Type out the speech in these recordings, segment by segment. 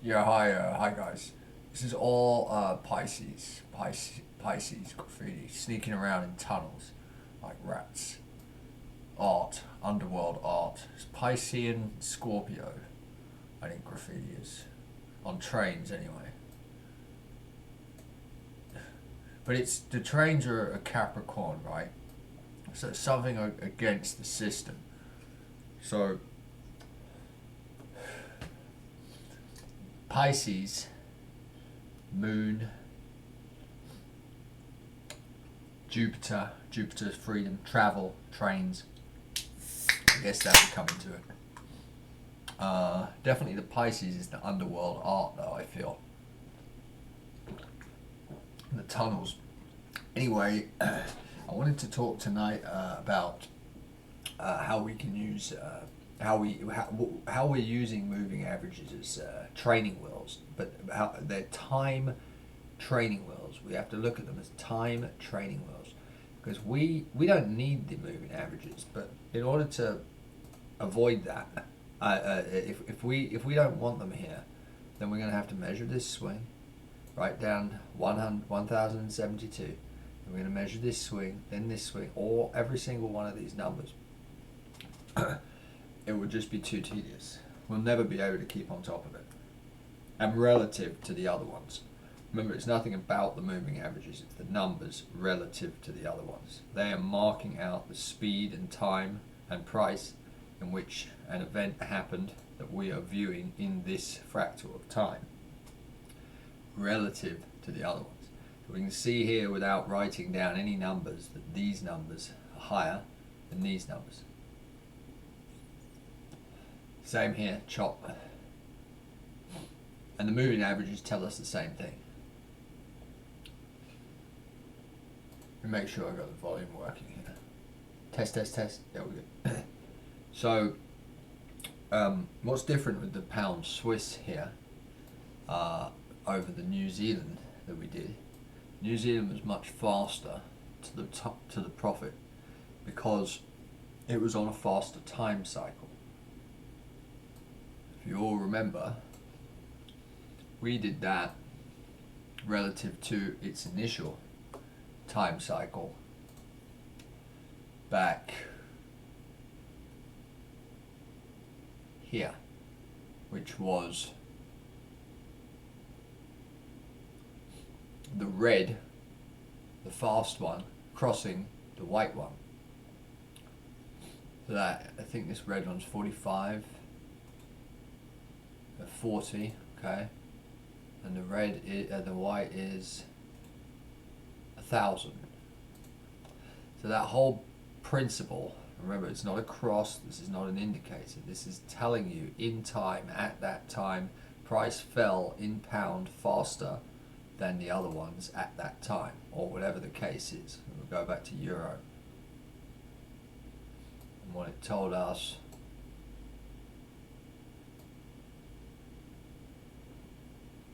Yeah, hi guys. This is all Pisces graffiti, sneaking around in tunnels like rats. Art, underworld art. It's Piscean Scorpio, I think graffiti is. On trains, anyway. But the trains are a Capricorn, right? So it's something against the system. So, Pisces, Moon, Jupiter's freedom, travel, trains. I guess that would come into it. Definitely the Pisces is the underworld art, though, I feel. The tunnels. Anyway, I wanted to talk tonight about how we can use how we're using moving averages as training wheels, but how they're time training wheels. We have to look at them as time training wheels because we don't need the moving averages, but in order to avoid that, if we don't want them here, then we're going to have to measure this swing, write down 1072. And we're going to measure this swing, then this swing, or every single one of these numbers. It would just be too tedious. We'll never be able to keep on top of it. And relative to the other ones. Remember, it's nothing about the moving averages, it's the numbers relative to the other ones. They are marking out the speed and time and price in which an event happened that we are viewing in this fractal of time, relative to the other ones. So we can see here without writing down any numbers that these numbers are higher than these numbers. Same here, chop. And the moving averages tell us the same thing. Let me make sure I got the volume working here. Test. There we go. So, what's different with the pound Swiss here over the New Zealand that we did? New Zealand was much faster to the profit because it was on a faster time cycle. If you all remember, we did that relative to its initial time cycle back here, which was the red, the fast one, crossing the white one. So that, I think this red one's 45, 40, okay, and the white is 1,000. So that whole principle, remember, it's not a cross, this is not an indicator, this is telling you in time, at that time, price fell in pound faster than the other ones at that time, or whatever the case is. We'll go back to euro. And what it told us,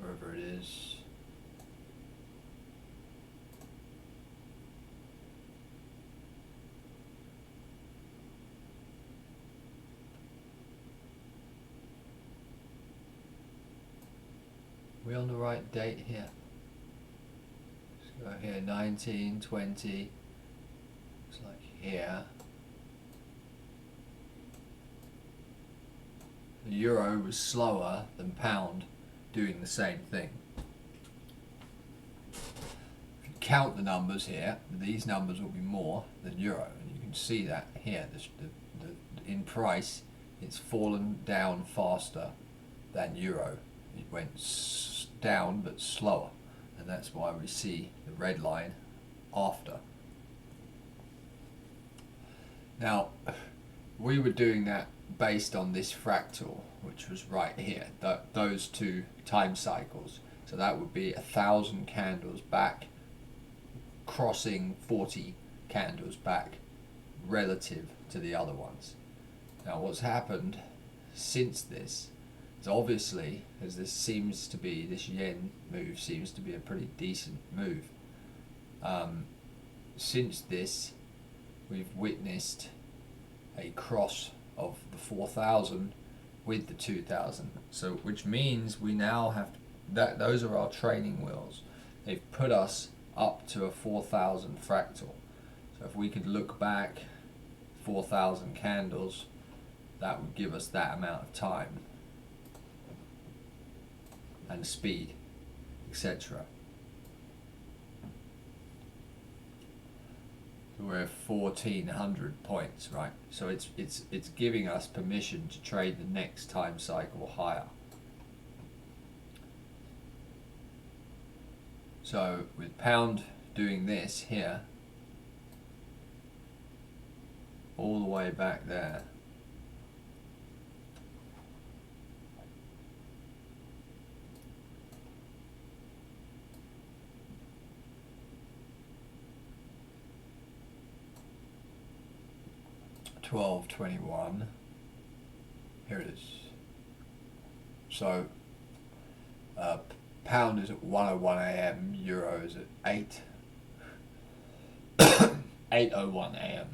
wherever it is, we on the right date here? Let's go here, 19, 20, it's like here. The euro was slower than pound doing the same thing. If you count the numbers here, these numbers will be more than euro, and you can see that here. In price, it's fallen down faster than euro. It went down but slower, and that's why we see the red line after. Now, we were doing that based on this fractal, which was right here, those two time cycles. So that would be 1,000 candles back, crossing 40 candles back relative to the other ones. Now what's happened since this is, obviously, as this yen move seems to be a pretty decent move, since this we've witnessed a cross of the 4,000 with the 2000. So which means we now have that those are our training wheels. They've put us up to a 4000 fractal. So if we could look back 4000 candles, that would give us that amount of time and speed, etc. So we're at 1400 points, right? So it's giving us permission to trade the next time cycle higher. So with pound doing this here, all the way back there, $12.21. Here it is. So pound is at 1:01 a.m. Euro is at 8:01 a.m.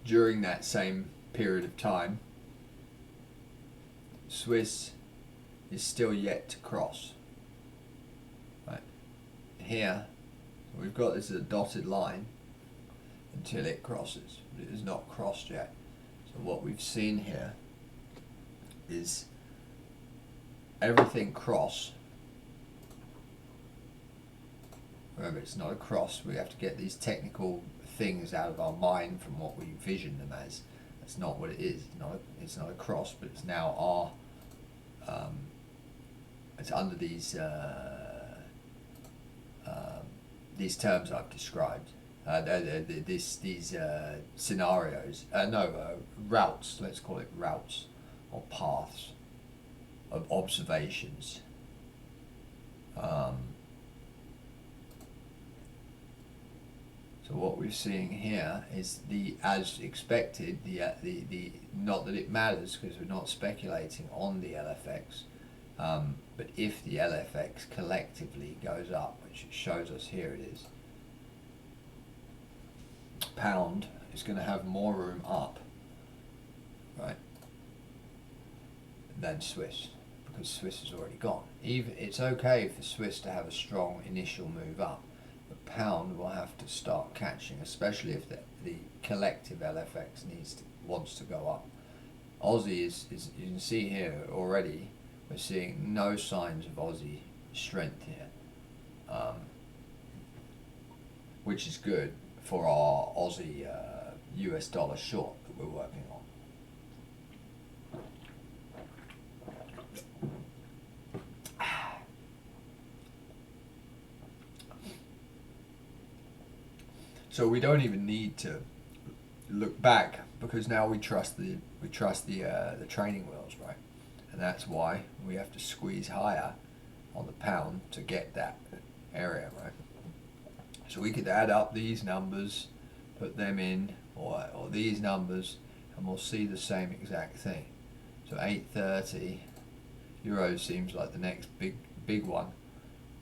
During that same period of time, Swiss is still yet to cross. Right here, we've got this as a dotted line until it crosses, but it has not crossed yet. So what we've seen here is everything cross. Remember, it's not a cross. We have to get these technical things out of our mind from what we vision them as. That's not what it is. It's not a cross, but it's now our. It's under these terms I've described. These scenarios. Routes. Let's call it routes or paths of observations. So what we're seeing here is as expected, the not that it matters because we're not speculating on the LFX, but if the LFX collectively goes up, which it shows us here it is, pound is going to have more room up, right, than Swiss, because Swiss has already gone. It's okay for Swiss to have a strong initial move up, but pound will have to start catching, especially if the collective LFX wants to go up. Aussie is you can see here already we're seeing no signs of Aussie strength here, which is good for our Aussie US dollar short that we're working on. So we don't even need to look back because now we trust the training wheels, right? And that's why we have to squeeze higher on the pound to get that area, right? So we could add up these numbers, put them in, or these numbers, and we'll see the same exact thing. So 830 euros seems like the next big one.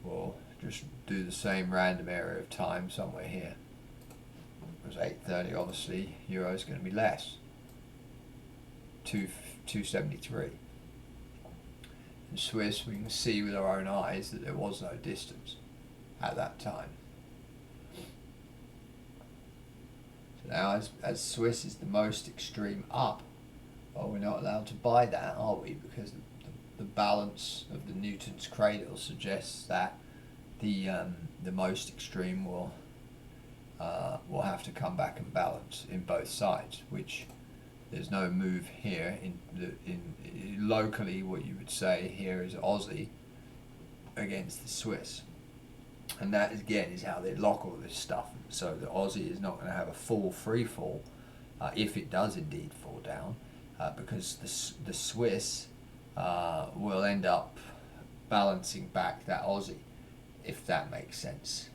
We'll just do the same random area of time somewhere here. Because 830, obviously, euro is going to be less. 273. In Swiss, we can see with our own eyes that there was no distance at that time. So now, as Swiss is the most extreme up, well, we're not allowed to buy that, are we? Because the balance of the Newton's cradle suggests that the most extreme will have to come back and balance in both sides, which there's no move here. In locally, what you would say here is Aussie against the Swiss, and that again is how they lock all this stuff. So the Aussie is not going to have a full free fall if it does indeed fall down, because the Swiss will end up balancing back that Aussie, if that makes sense.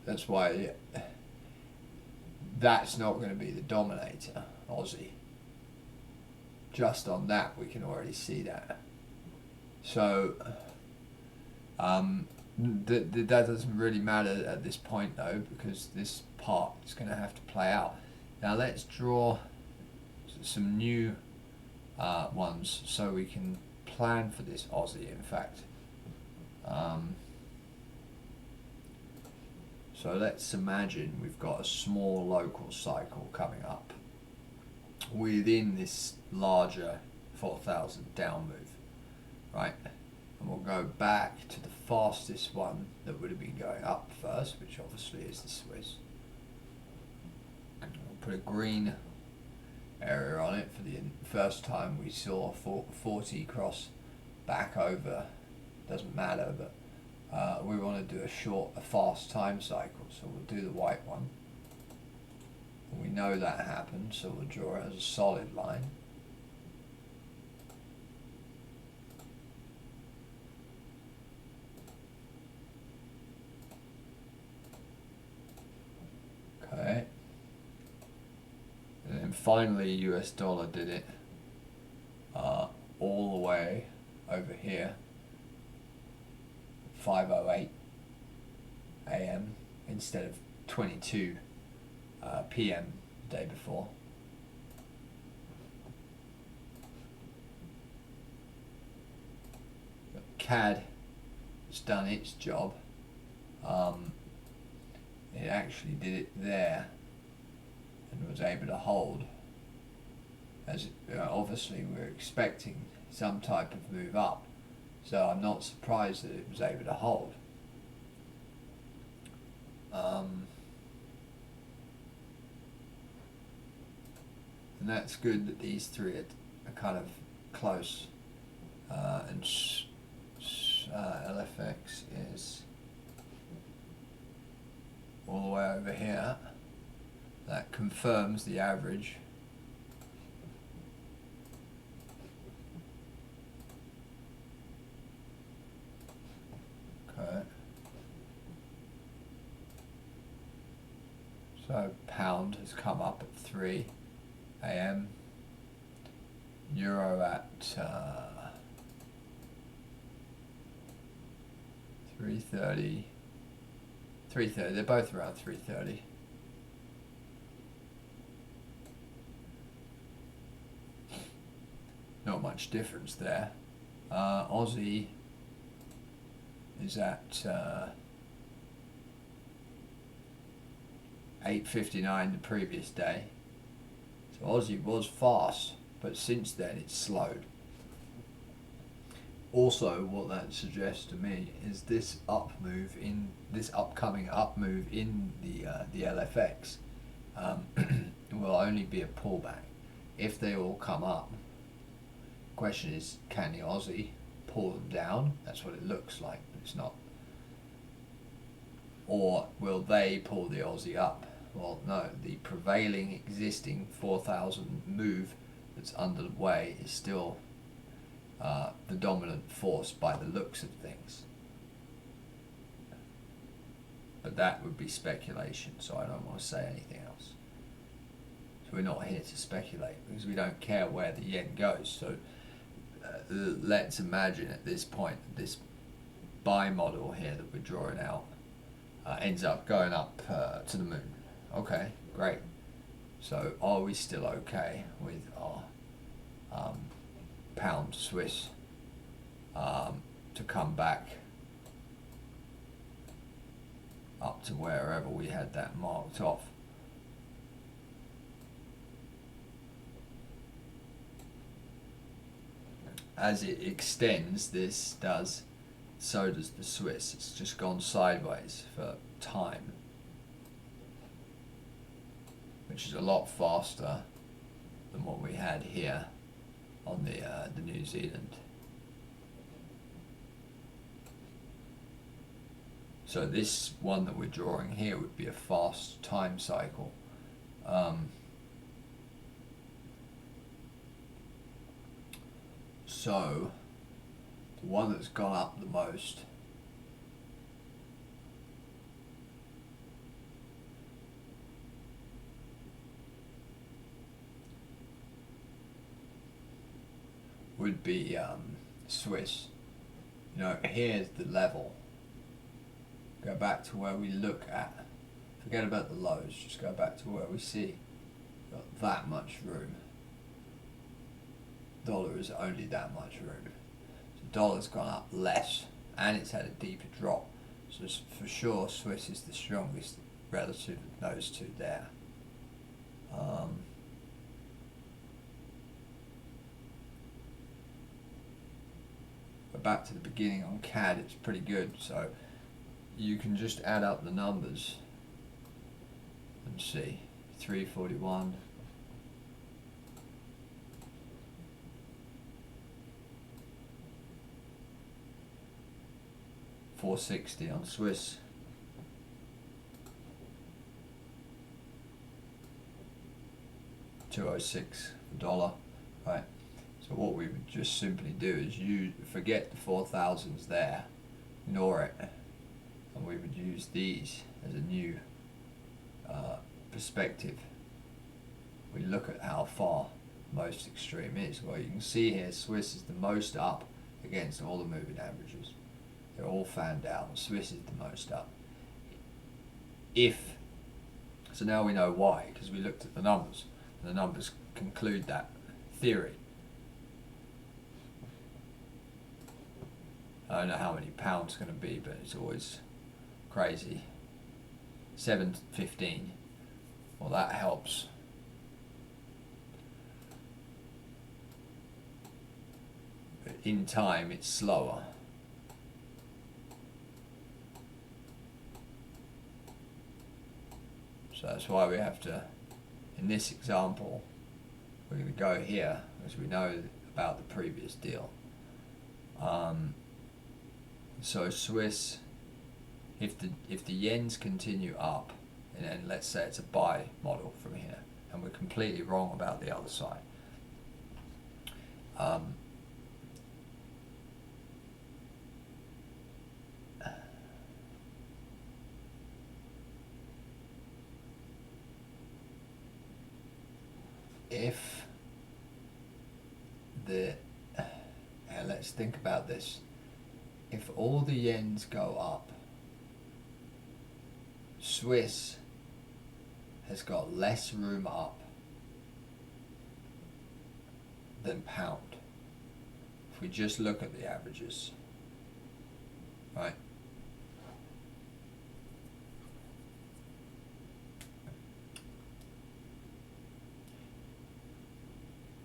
That's why that's not going to be the dominator, Aussie. Just on that we can already see that. So that doesn't really matter at this point though, because this part is going to have to play out. Now let's draw some new ones so we can plan for this Aussie, in fact. So let's imagine we've got a small local cycle coming up within this larger 4,000 down move, right? And we'll go back to the fastest one that would have been going up first, which obviously is the Swiss. We'll put a green area on it for the first time we saw 40 cross back over. Doesn't matter, but we want to do a fast time cycle, so we'll do the white one. And we know that happened, so we'll draw it as a solid line. Okay. And then finally US dollar did it all the way over here, 5:08 AM instead of 22 PM the day before. But CAD has done its job. It actually did it there and was able to hold. As obviously we're expecting some type of move up, so I'm not surprised that it was able to hold. And that's good that these three are kind of close. And LFX is all the way over here. That confirms the average. Okay. So pound has come up at 3 AM. Euro at 3:30. 3:30. They're both around 3:30. Not much difference there. Aussie is at 8:59 the previous day. So Aussie was fast, but since then it's slowed. Also, what that suggests to me is this upcoming up move in the LFX will only be a pullback. If they all come up, question is, can the Aussie pull them down? That's what it looks like, but it's not. Or will they pull the Aussie up? Well, no, the prevailing existing 4,000 move that's underway is still the dominant force by the looks of things. But that would be speculation, so I don't want to say anything else. So we're not here to speculate because we don't care where the yen goes. So let's imagine at this point this buy model here that we're drawing out ends up going up to the moon. Okay, great. So are we still okay with our pound Swiss to come back up to wherever we had that marked off? As it extends, this does, so does the Swiss. It's just gone sideways for time, which is a lot faster than what we had here on the New Zealand. So this one that we're drawing here would be a fast time cycle. So the one that's gone up the most would be Swiss. You know, here's the level. Go back to where we look at. Forget about the lows. Just go back to where we see got that much room. Dollar is only that much room. So dollar's gone up less, and it's had a deeper drop. So for sure, Swiss is the strongest relative of those two there. But back to the beginning on CAD, it's pretty good. So you can just add up the numbers and see 341. $4.60 on Swiss. $2.06 for dollar, right? So what we would just simply do is forget the 4,000s there, ignore it, and we would use these as a new perspective. We look at how far most extreme is. Well, you can see here Swiss is the most up against all the moving averages. They're all fanned out. Swiss is the most up. So now we know why, because we looked at the numbers, and the numbers conclude that theory. I don't know how many pounds going to be, but it's always crazy. 7.15. Well, that helps. But in time, it's slower. So that's why we have to, in this example, we're going to go here, as we know about the previous deal. So Swiss, if the yens continue up, and then let's say it's a buy model from here, and we're completely wrong about the other side. If let's think about this. If all the yens go up, Swiss has got less room up than pound. If we just look at the averages, right?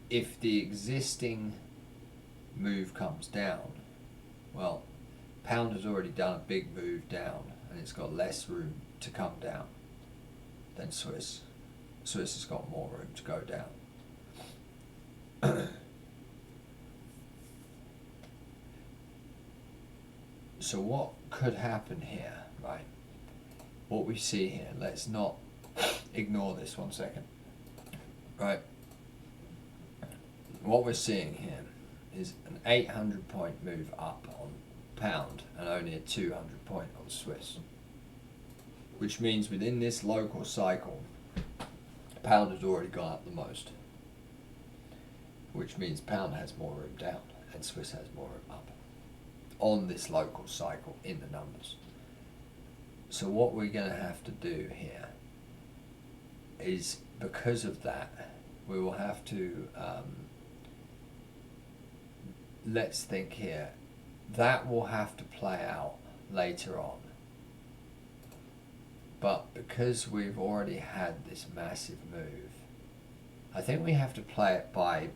If the existing move comes down, well, pound has already done a big move down, and it's got less room to come down than Swiss. Swiss has got more room to go down. So what could happen here, right? What we see here, let's not ignore this 1 second, right? What we're seeing here is an 800 point move up on pound and only a 200 point on Swiss, which means within this local cycle, pound has already gone up the most, which means pound has more room down and Swiss has more room up on this local cycle in the numbers. So what we're going to have to do here is, because of that, we will have to let's think here, that will have to play out later on. But because we've already had this massive move, I think we have to play it by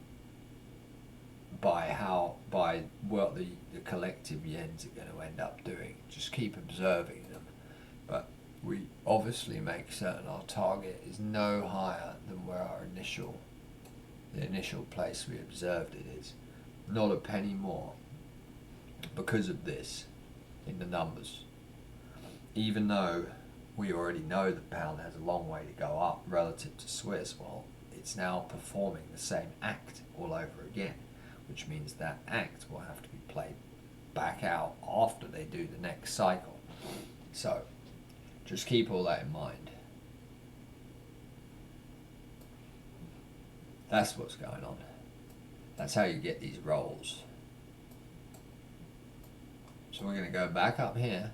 what the collective yens are going to end up doing. Just keep observing them. But we obviously make certain our target is no higher than where the initial place we observed it is. Not a penny more, because of this in the numbers. Even though we already know that pound has a long way to go up relative to Swiss, well, it's now performing the same act all over again, which means that act will have to be played back out after they do the next cycle. So just keep all that in mind. That's what's going on. That's how you get these rolls. So we're going to go back up here,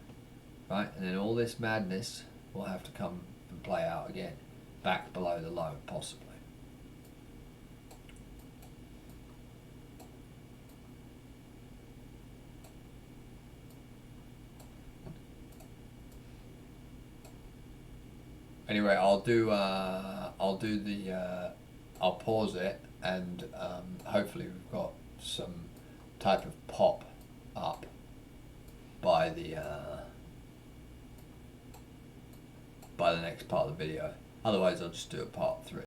right, and then all this madness will have to come and play out again, back below the low, possibly. Anyway, I'll pause it, and hopefully we've got some type of pop up by the next part of the video. Otherwise, I'll just do a part 3.